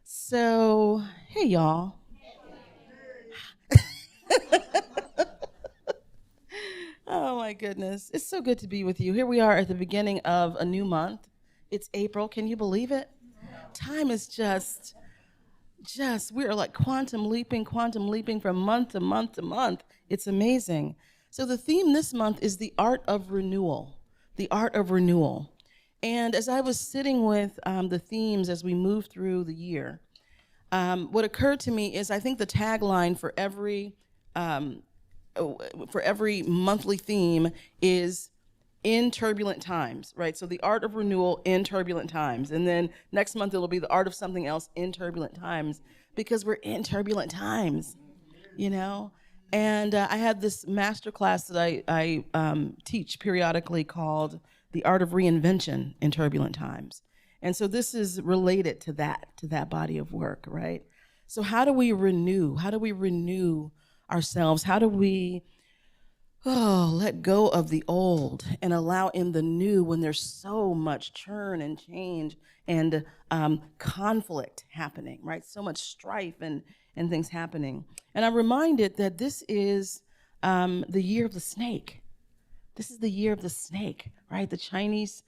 So, hey y'all. Oh my goodness. It's so good to be with you. Here we are at the beginning of a new month. It's April. Can you believe it? Time is just we are like quantum leaping from month to month to month. It's amazing. So the theme this month is the art of renewal. The art of renewal. And as I was sitting with the themes as we move through the year, what occurred to me is I think the tagline um, for every monthly theme is in turbulent times, right? So the art of renewal in turbulent times. And then next month it'll be the art of something else in turbulent times because we're in turbulent times, you know? And I had this master class that I teach periodically called The Art of Reinvention in Turbulent Times. And so this is related to that body of work, right? So how do we renew? How do we renew ourselves? How do we let go of the old and allow in the new when there's so much churn and change and conflict happening, right? So much strife and things happening. And I'm reminded that this is the year of the snake. This is the year of the snake, right? The Chinese,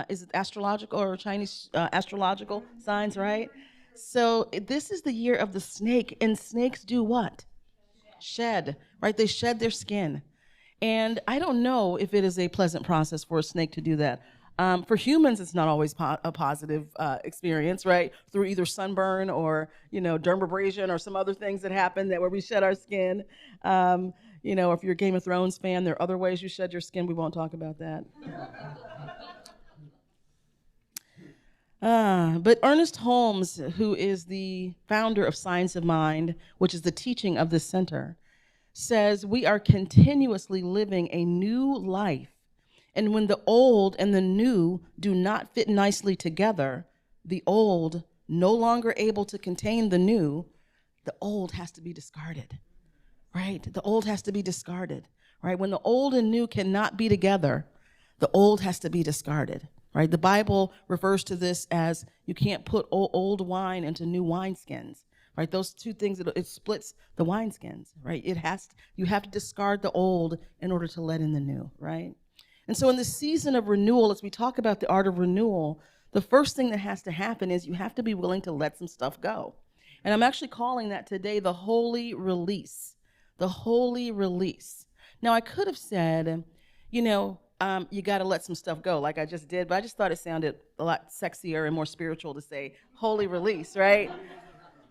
is it astrological or Chinese astrological signs, right? So this is the year of the snake, and snakes do what? Shed, right? They shed their skin. And I don't know if it is a pleasant process for a snake to do that. For humans, it's not always a positive experience, right? Through either sunburn or dermabrasion or some other things that happen that where we shed our skin. If you're a Game of Thrones fan, there are other ways you shed your skin. We won't talk about that. But Ernest Holmes, who is the founder of Science of Mind, which is the teaching of this center, says we are continuously living a new life. And when the old and the new do not fit nicely together, the old, no longer able to contain the old has to be discarded, right? The old has to be discarded, right? When the old and new cannot be together, the old has to be discarded, right? The Bible refers to this as you can't put old wine into new wineskins, right? Those two things, it splits the wineskins, right? You have to discard the old in order to let in the new, right? And so in the season of renewal, as we talk about the art of renewal, the first thing that has to happen is you have to be willing to let some stuff go. And I'm actually calling that today the holy release. The holy release. Now, I could have said, you got to let some stuff go, like I just did, but I just thought it sounded a lot sexier and more spiritual to say holy release, right?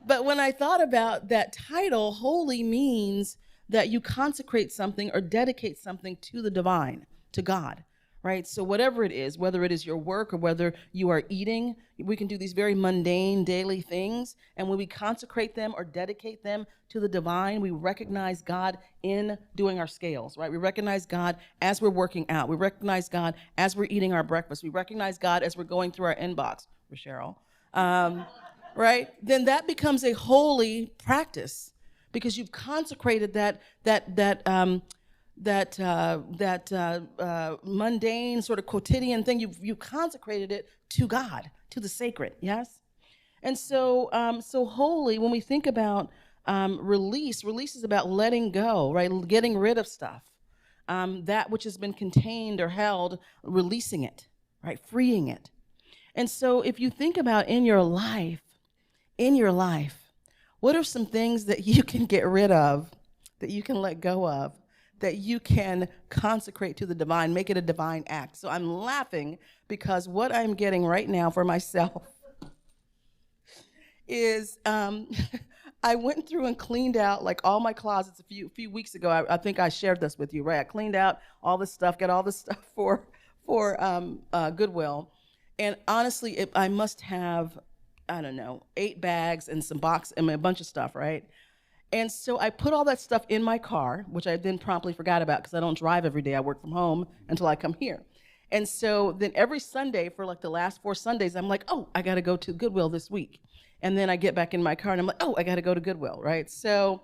But when I thought about that title, holy means that you consecrate something or dedicate something to the divine, to God, right? So whatever it is, whether it is your work or whether you are eating, we can do these very mundane daily things. And when we consecrate them or dedicate them to the divine, we recognize God in doing our scales, right? We recognize God as we're working out. We recognize God as we're eating our breakfast. We recognize God as we're going through our inbox, Rasheryl. Right? Then that becomes a holy practice because you've consecrated that mundane sort of quotidian thing. You've consecrated it to God, to the sacred. Yes. And so holy. When we think about release is about letting go, right? Getting rid of stuff, that which has been contained or held, releasing it, right? Freeing it. And so if you think about in your life, what are some things that you can get rid of, that you can let go of, that you can consecrate to the divine, make it a divine act? So I'm laughing because what I'm getting right now for myself is I went through and cleaned out like all my closets a few weeks ago. I think I shared this with you, right? I cleaned out all this stuff, got all this stuff for Goodwill, and honestly, I must have, I don't know, 8 bags and some a bunch of stuff, right? And so I put all that stuff in my car, which I then promptly forgot about because I don't drive every day. I work from home until I come here. And so then every Sunday for like the last 4 Sundays, I'm like, oh, I got to go to Goodwill this week. And then I get back in my car and I'm like, oh, I got to go to Goodwill, right? So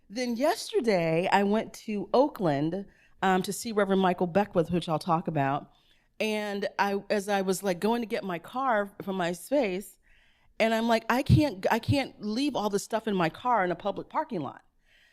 then yesterday I went to Oakland to see Reverend Michael Beckwith, which I'll talk about. And as I was like going to get my car from my space, And I'm like, I can't leave all this stuff in my car in a public parking lot.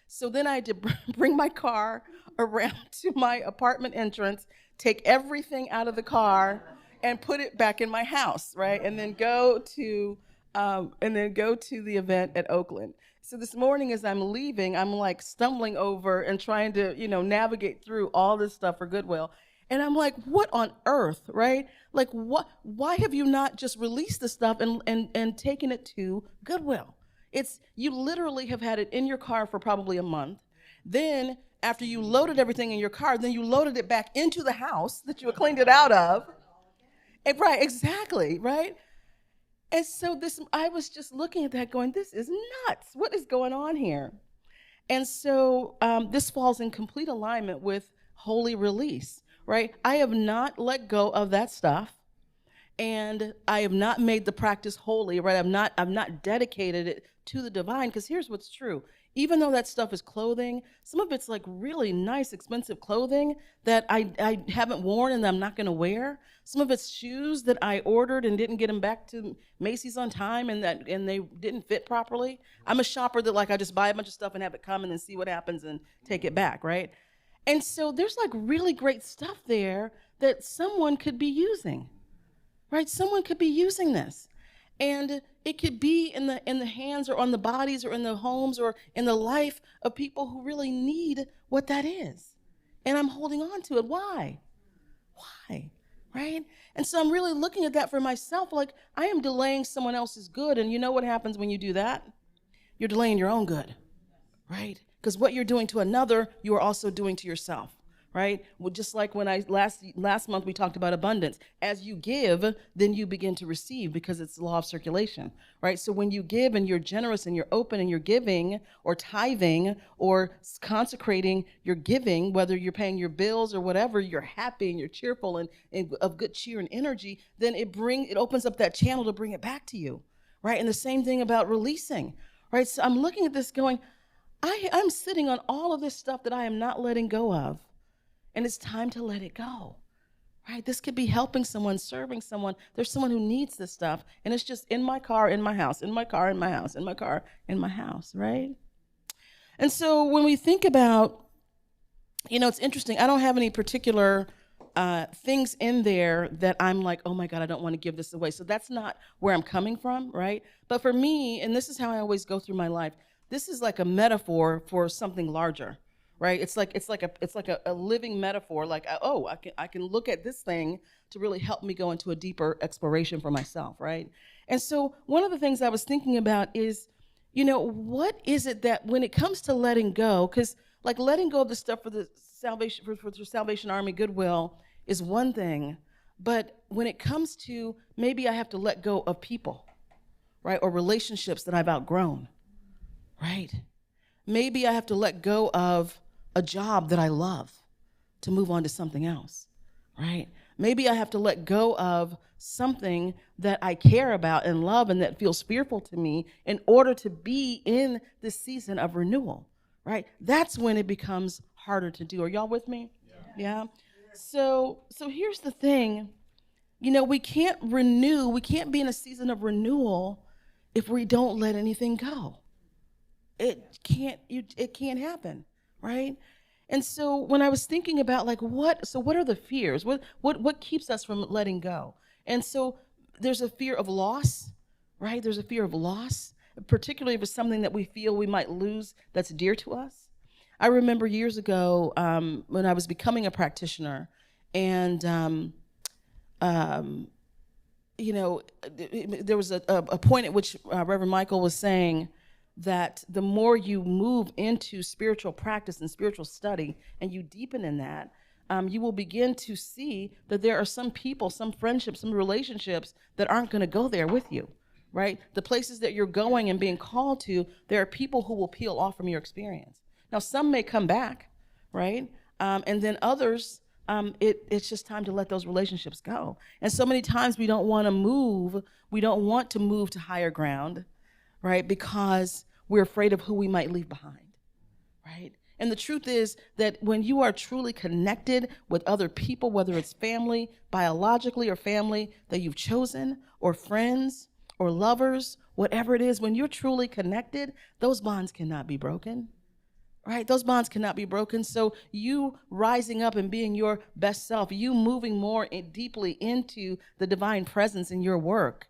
So then I had to bring my car around to my apartment entrance, take everything out of the car, and put it back in my house, right? And then go to the event at Oakland. So this morning, as I'm leaving, I'm like stumbling over and trying to, navigate through all this stuff for Goodwill. And I'm like, what on earth, right? Like, what? Why have you not just released the stuff and taken it to Goodwill? It's you literally have had it in your car for probably a month. Then after you loaded everything in your car, then you loaded it back into the house that you had cleaned it out of. And, right, exactly, right? And so I was just looking at that going, this is nuts. What is going on here? And so this falls in complete alignment with holy release, right? I have not let go of that stuff, and I have not made the practice holy, right? I've not dedicated it to the divine, because here's what's true. Even though that stuff is clothing, some of it's like really nice, expensive clothing that I haven't worn and I'm not going to wear. Some of it's shoes that I ordered and didn't get them back to Macy's on time, and they didn't fit properly. I'm a shopper that, like, I just buy a bunch of stuff and have it come and then see what happens and take it back, right? And so there's like really great stuff there that someone could be using, right? Someone could be using this. And it could be in the hands or on the bodies or in the homes or in the life of people who really need what that is. And I'm holding on to it. Why? Why? Right? And so I'm really looking at that for myself, like I am delaying someone else's good. And you know what happens when you do that? You're delaying your own good, right? Because what you're doing to another, you are also doing to yourself. Right? Well, just like when last month we talked about abundance. As you give, then you begin to receive, because it's the law of circulation, right? So when you give and you're generous and you're open and you're giving or tithing or consecrating your giving, whether you're paying your bills or whatever, you're happy and you're cheerful and of good cheer and energy, then it opens up that channel to bring it back to you, right? And the same thing about releasing, right? So I'm looking at this going, I'm sitting on all of this stuff that I am not letting go of. And it's time to let it go, right? This could be helping someone, serving someone. There's someone who needs this stuff, and it's just in my car, in my house, in my car, in my house, in my car, in my house, right? And so when we think about, it's interesting. I don't have any particular things in there that I'm like, oh my God, I don't want to give this away. So that's not where I'm coming from, right? But for me, and this is how I always go through my life, this is like a metaphor for something larger. Right? It's like a living metaphor. Like, I can look at this thing to really help me go into a deeper exploration for myself, right? And so one of the things I was thinking about is, what is it that when it comes to letting go, because like letting go of the stuff for the Salvation Army Goodwill is one thing, but when it comes to maybe I have to let go of people, right, or relationships that I've outgrown, right? Maybe I have to let go of a job that I love to move on to something else, right? Maybe I have to let go of something that I care about and love and that feels fearful to me in order to be in this season of renewal, right? That's when it becomes harder to do. Are y'all with me? Yeah. So here's the thing, we can't renew, we can't be in a season of renewal if we don't let anything go. It can't happen, right? And so when I was thinking about like what are the fears? What keeps us from letting go? And so there's a fear of loss, right? There's a fear of loss, particularly if it's something that we feel we might lose that's dear to us. I remember years ago when I was becoming a practitioner, and there was a point at which Reverend Michael was saying that the more you move into spiritual practice and spiritual study and you deepen in that, you will begin to see that there are some people, some friendships, some relationships that aren't going to go there with you, right? The places that you're going and being called to, there are people who will peel off from your experience. Now, some may come back, right? And then others, it's just time to let those relationships go. And so many times we don't want to move to higher ground, right? Because we're afraid of who we might leave behind, right? And the truth is that when you are truly connected with other people, whether it's family, biologically, or family that you've chosen, or friends, or lovers, whatever it is, when you're truly connected, those bonds cannot be broken. Right? Those bonds cannot be broken. So you rising up and being your best self, you moving more deeply into the divine presence in your work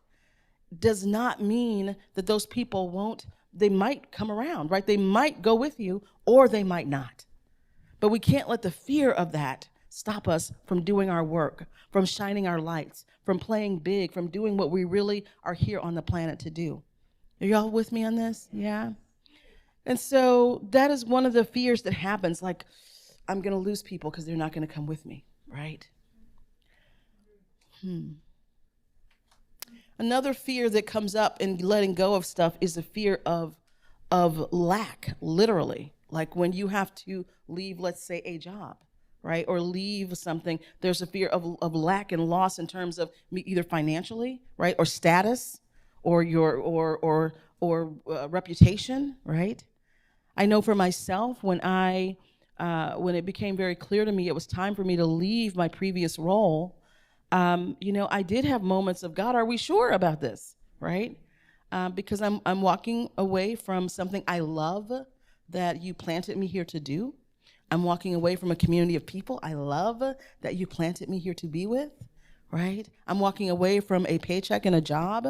does not mean that those people won't, they might come around, right? They might go with you or they might not. But we can't let the fear of that stop us from doing our work, from shining our lights, from playing big, from doing what we really are here on the planet to do. Are y'all with me on this? Yeah. And so that is one of the fears that happens, like, I'm going to lose people because they're not going to come with me, right? Another fear that comes up in letting go of stuff is the fear of lack, literally. Like when you have to leave, let's say, a job, right? Or leave something, there's a fear of lack and loss in terms of either financially, right? Or status, or your or reputation, right? I know for myself, when it became very clear to me it was time for me to leave my previous role, I did have moments of, God, are we sure about this, right? Because I'm walking away from something I love that you planted me here to do. I'm walking away from a community of people I love that you planted me here to be with, right? I'm walking away from a paycheck and a job,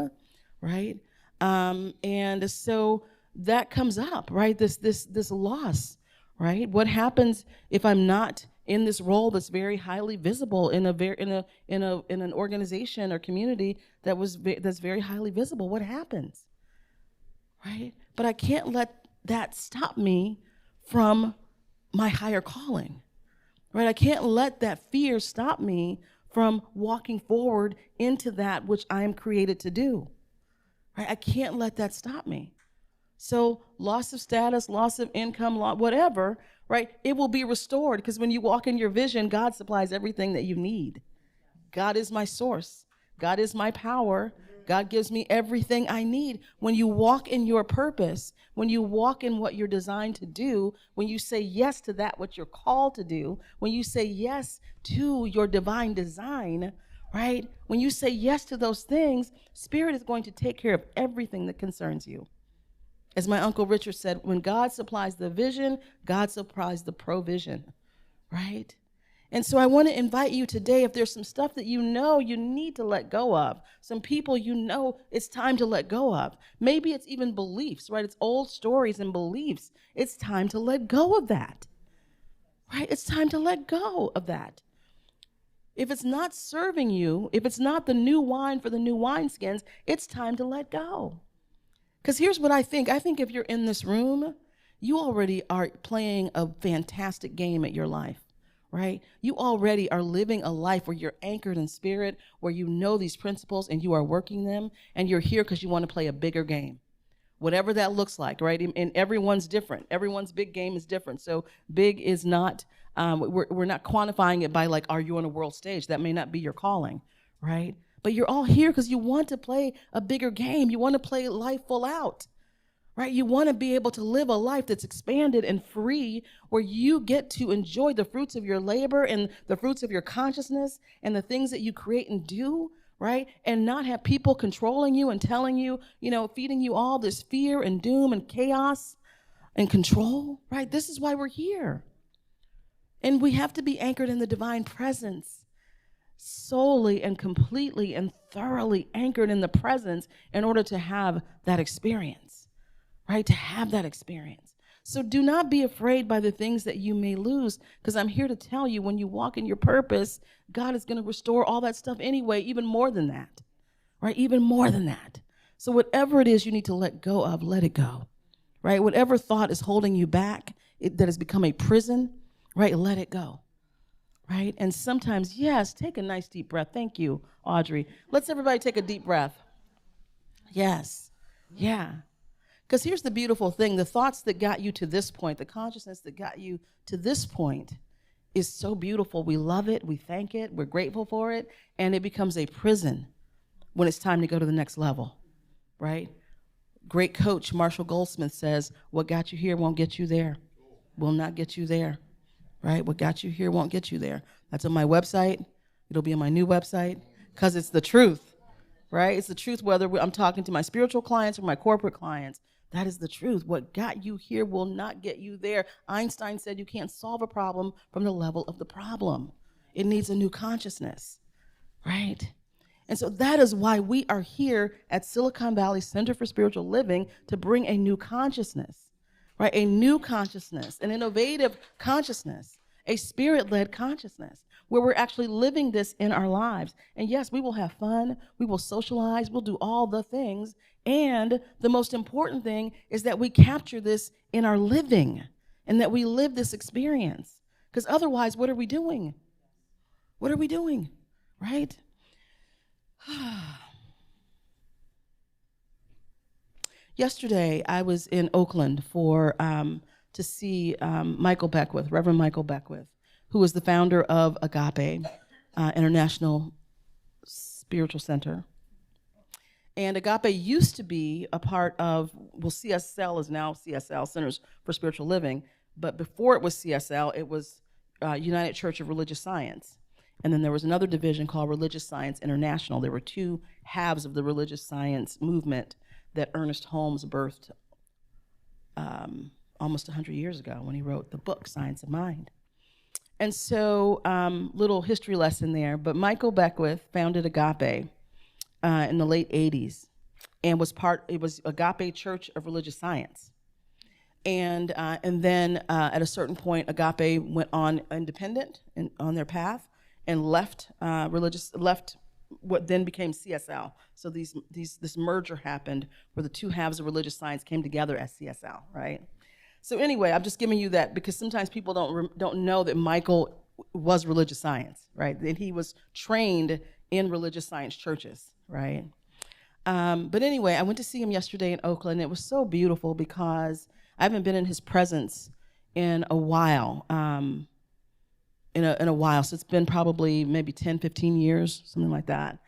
right? And so that comes up, right? This loss, right? What happens if I'm not in this role that's very highly visible in an organization or community that's very highly visible? What happens, right? But I can't let that stop me from my higher calling, right? I can't let that fear stop me from walking forward into that which I am created to do, right? I can't let that stop me. So loss of status, loss of income, whatever, right? It will be restored because when you walk in your vision, God supplies everything that you need. God is my source. God is my power. God gives me everything I need. When you walk in your purpose, when you walk in what you're designed to do, when you say yes to that what you're called to do, when you say yes to your divine design, right? When you say yes to those things, Spirit is going to take care of everything that concerns you. As my Uncle Richard said, when God supplies the vision, God supplies the provision, right? And so I want to invite you today, if there's some stuff that you know you need to let go of, some people you know it's time to let go of. Maybe it's even beliefs, right? It's old stories and beliefs. It's time to let go of that, right? It's time to let go of that. If it's not serving you, if it's not the new wine for the new wineskins, it's time to let go. Because here's what I think. I think if you're in this room, you already are playing a fantastic game at your life, right? You already are living a life where you're anchored in spirit, where you know these principles and you are working them, and you're here because you want to play a bigger game, whatever that looks like, right? And everyone's different. Everyone's big game is different. So big is not, we're not quantifying it by like, are you on a world stage? That may not be your calling, right? But you're all here because you want to play a bigger game. You want to play life full out, right? You want to be able to live a life that's expanded and free, where you get to enjoy the fruits of your labor and the fruits of your consciousness and the things that you create and do, right? And not have people controlling you and telling you, feeding you all this fear and doom and chaos and control, right? This is why we're here. And we have to be anchored in the divine presence, solely and completely and thoroughly anchored in the presence in order to have that experience, right? To have that experience. So do not be afraid by the things that you may lose, because I'm here to tell you, when you walk in your purpose, God is going to restore all that stuff anyway, even more than that, right? Even more than that. So whatever it is you need to let go of, let it go, right? Whatever thought is holding you back, that has become a prison, right? Let it go. Right? And sometimes, yes, take a nice deep breath. Thank you, Audrey. Let's everybody take a deep breath. Yes. Yeah. Because here's the beautiful thing. The thoughts that got you to this point, the consciousness that got you to this point is so beautiful. We love it. We thank it. We're grateful for it. And it becomes a prison when it's time to go to the next level, right? Great coach Marshall Goldsmith says, what got you here won't get you there. Will not get you there. Right? What got you here won't get you there. That's on my website. It'll be on my new website, because it's the truth. right? It's the truth whether I'm talking to my spiritual clients or my corporate clients. That is the truth. What got you here will not get you there. Einstein said you can't solve a problem from the level of the problem. It needs a new consciousness, right? And so that is why we are here at Silicon Valley Center for Spiritual Living, to bring a new consciousness, right? A new consciousness, an innovative consciousness, a spirit-led consciousness, where we're actually living this in our lives. And yes, we will have fun, we will socialize, we'll do all the things. And the most important thing is that we capture this in our living and that we live this experience. Because otherwise, what are we doing? What are we doing, right? Yesterday, I was in Oakland to see Michael Beckwith, Reverend Michael Beckwith, who is the founder of Agape International Spiritual Center. And Agape used to be a part of, CSL is now CSL, Centers for Spiritual Living, but before it was CSL, it was United Church of Religious Science. And then there was another division called Religious Science International. There were two halves of the religious science movement that Ernest Holmes birthed almost 100 years ago when he wrote the book, Science of Mind. And so, little history lesson there, but Michael Beckwith founded Agape in the late 80s, and it was Agape Church of Religious Science. And then at a certain point, Agape went on independent on their path, and left what then became CSL. So this merger happened where the two halves of religious science came together as CSL, right? So anyway, I'm just giving you that because sometimes people don't know that Michael was religious science, right? That he was trained in religious science churches, right? But anyway, I went to see him yesterday in Oakland. It was so beautiful because I haven't been in his presence in a while. In a while, so it's been probably maybe 10, 15 years, something like that.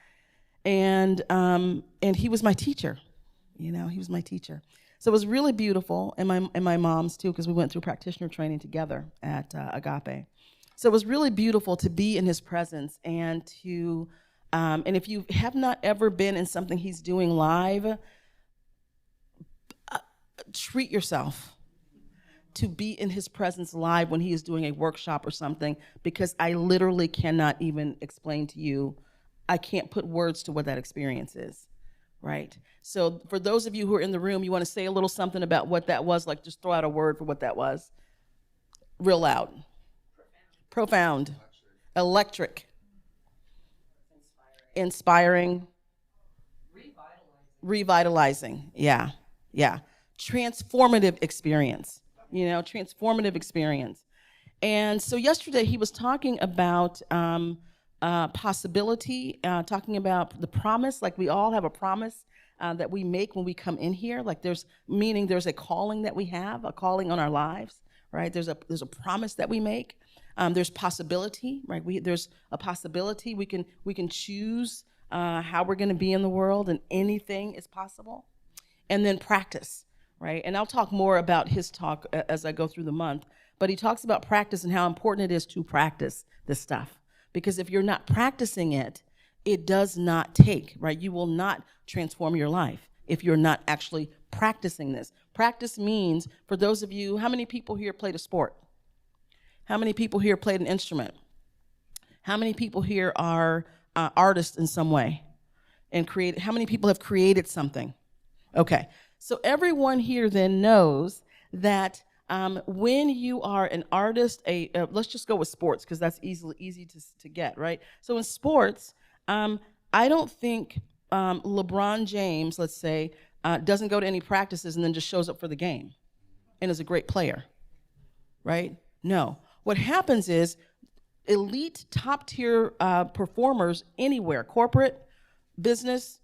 And he was my teacher, he was my teacher. So it was really beautiful, and my mom's too, because we went through practitioner training together at Agape. So it was really beautiful to be in his presence and to, and if you have not ever been in something he's doing live, treat yourself to be in his presence live when he is doing a workshop or something, because I literally cannot even explain to you, I can't put words to what that experience is, right? So for those of you who are in the room, you want to say a little something about what that was, like just throw out a word for what that was, real loud. Profound. Electric. Inspiring. Revitalizing. Yeah. Transformative experience. Transformative experience. And so yesterday he was talking about possibility, talking about the promise, like we all have a promise that we make when we come in here. Like there's a calling that we have, a calling on our lives, right? There's a promise that we make. There's possibility, right? There's a possibility. We can choose how we're going to be in the world, and anything is possible. And then practice. Right? And I'll talk more about his talk as I go through the month, but he talks about practice and how important it is to practice this stuff. Because if you're not practicing it, it does not take, right? You will not transform your life if you're not actually practicing this. Practice means, for those of you, how many people here played a sport? How many people here played an instrument? How many people here are artists in some way? And how many people have created something? Okay. So everyone here then knows that when you are an artist, let's just go with sports because that's easy to get, right? So in sports, I don't think LeBron James, let's say, doesn't go to any practices and then just shows up for the game and is a great player, right? No. What happens is elite, top-tier performers anywhere, corporate, business,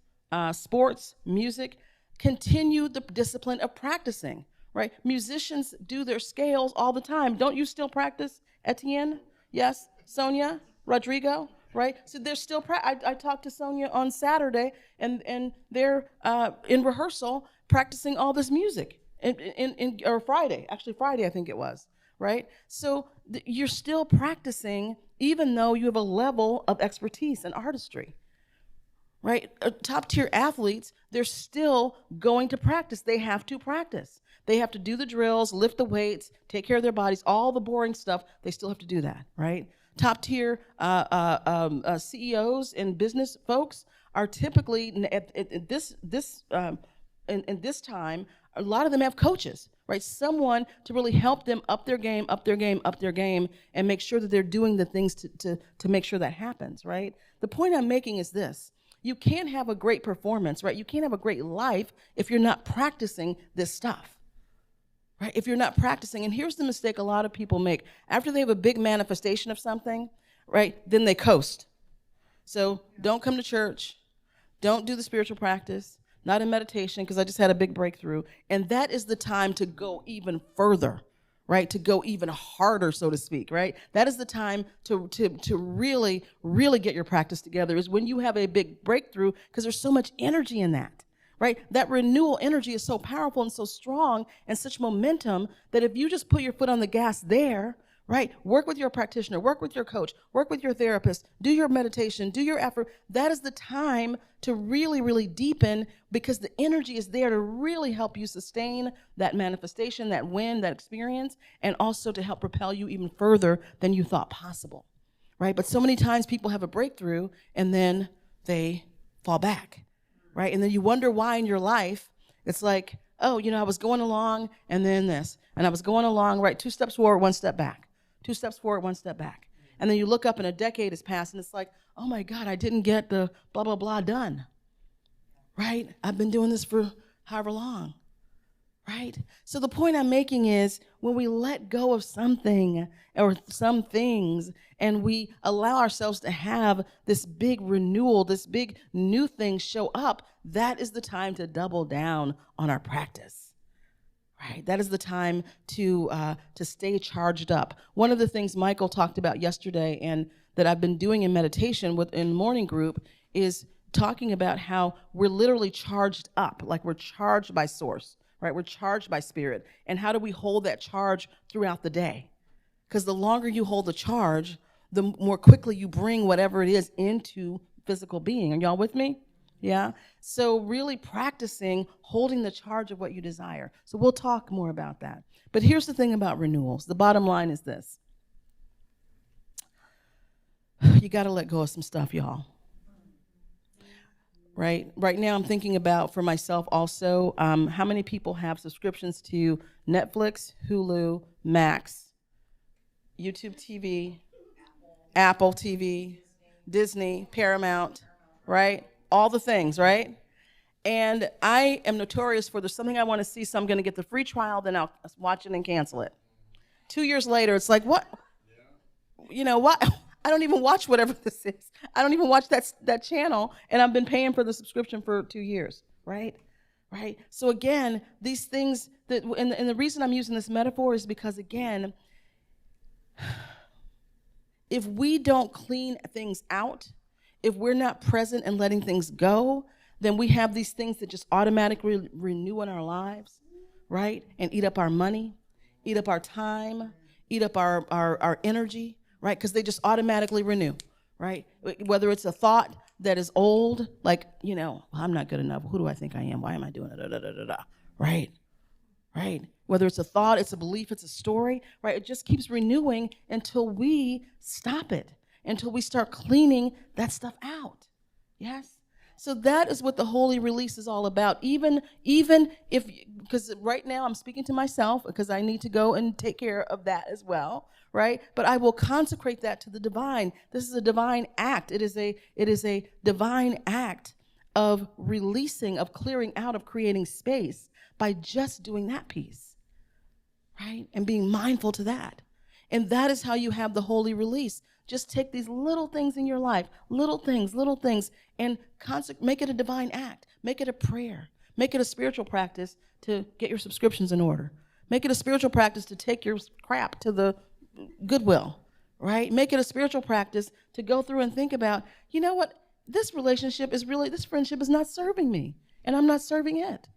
sports, music, continue the discipline of practicing, right? Musicians do their scales all the time. Don't you still practice, Etienne? Yes? Sonia? Rodrigo? Right? So they're still, I talked to Sonia on Saturday, and they're in rehearsal practicing all this music, or Friday, actually Friday I think it was, right? So you're still practicing even though you have a level of expertise and artistry. right? Top tier athletes, they're still going to practice. They have to practice. They have to do the drills, lift the weights, take care of their bodies, all the boring stuff. They still have to do that, right? Top tier CEOs and business folks are typically at in this time. A lot of them have coaches, right? Someone to really help them up their game, up their game, up their game, and make sure that they're doing the things to make sure that happens, right? The point I'm making is this. You can't have a great performance, right? You can't have a great life if you're not practicing this stuff, right? If you're not practicing, and here's the mistake a lot of people make. After they have a big manifestation of something, right, then they coast. So don't come to church, don't do the spiritual practice, not in meditation, because I just had a big breakthrough. And that is the time to go even further, right? To go even harder, so to speak, right? That is the time to really, really get your practice together, is when you have a big breakthrough, because there's so much energy in that, right? That renewal energy is so powerful and so strong and such momentum that if you just put your foot on the gas there, right? Work with your practitioner, work with your coach, work with your therapist, do your meditation, do your effort. That is the time to really, really deepen, because the energy is there to really help you sustain that manifestation, that win, that experience, and also to help propel you even further than you thought possible, right? But so many times people have a breakthrough and then they fall back, right? And then you wonder why in your life. It's like, oh, I was going along and then this, and I was going along, right? 2 steps forward, 1 step back. 2 steps forward, 1 step back. And then you look up and a decade has passed and it's like, oh my God, I didn't get the blah, blah, blah done, right? I've been doing this for however long, right? So the point I'm making is, when we let go of something or some things and we allow ourselves to have this big renewal, this big new thing show up, that is the time to double down on our practice. Right, that is the time to stay charged up. One of the things Michael talked about yesterday, and that I've been doing in meditation in morning group, is talking about how we're literally charged up, like we're charged by source, right? We're charged by spirit. And how do we hold that charge throughout the day? Because the longer you hold the charge, the more quickly you bring whatever it is into physical being. Are y'all with me? Yeah. So really practicing holding the charge of what you desire. So we'll talk more about that. But here's the thing about renewals. The bottom line is this. You got to let go of some stuff, y'all. Right? Right now I'm thinking about, for myself also, how many people have subscriptions to Netflix, Hulu, Max, YouTube TV, Apple TV, Disney, Paramount, right? All the things, right? And I am notorious for, there's something I want to see, so I'm going to get the free trial, then I'll watch it and cancel it. 2 years later, it's like, what? What? I don't even watch whatever this is. I don't even watch that channel, and I've been paying for the subscription for 2 years, right? Right? So again, these things, and the reason I'm using this metaphor is because, again, if we don't clean things out, if we're not present and letting things go, then we have these things that just automatically renew in our lives, right? And eat up our money, eat up our time, eat up our energy, right? Because they just automatically renew, right? Whether it's a thought that is old, like, I'm not good enough. Who do I think I am? Why am I doing it? Right? Right? Whether it's a thought, it's a belief, it's a story, right? It just keeps renewing until we stop it, until we start cleaning that stuff out. Yes? So that is what the holy release is all about. Even if, because right now I'm speaking to myself, because I need to go and take care of that as well, right? But I will consecrate that to the divine. This is a divine act. It is a divine act of releasing, of clearing out, of creating space by just doing that piece, right? And being mindful to that. And that is how you have the holy release. Just take these little things in your life, little things, and make it a divine act. Make it a prayer. Make it a spiritual practice to get your subscriptions in order. Make it a spiritual practice to take your crap to the Goodwill, right? Make it a spiritual practice to go through and think about, you know what? This friendship is not serving me, and I'm not serving it.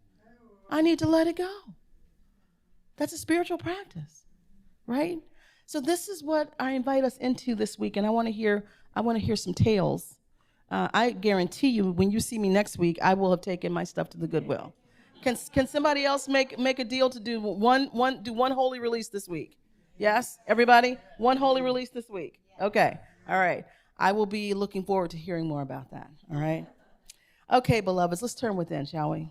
I need to let it go. That's a spiritual practice, right? So this is what I invite us into this week, and I want to hear some tales I guarantee you, when you see me next week, I will have taken my stuff to the Goodwill. Can somebody else make a deal to do one holy release this week? Yes, everybody, one holy release this week. Okay, all right. I will be looking forward to hearing more about that. All right. Okay, beloveds, let's turn within, shall we?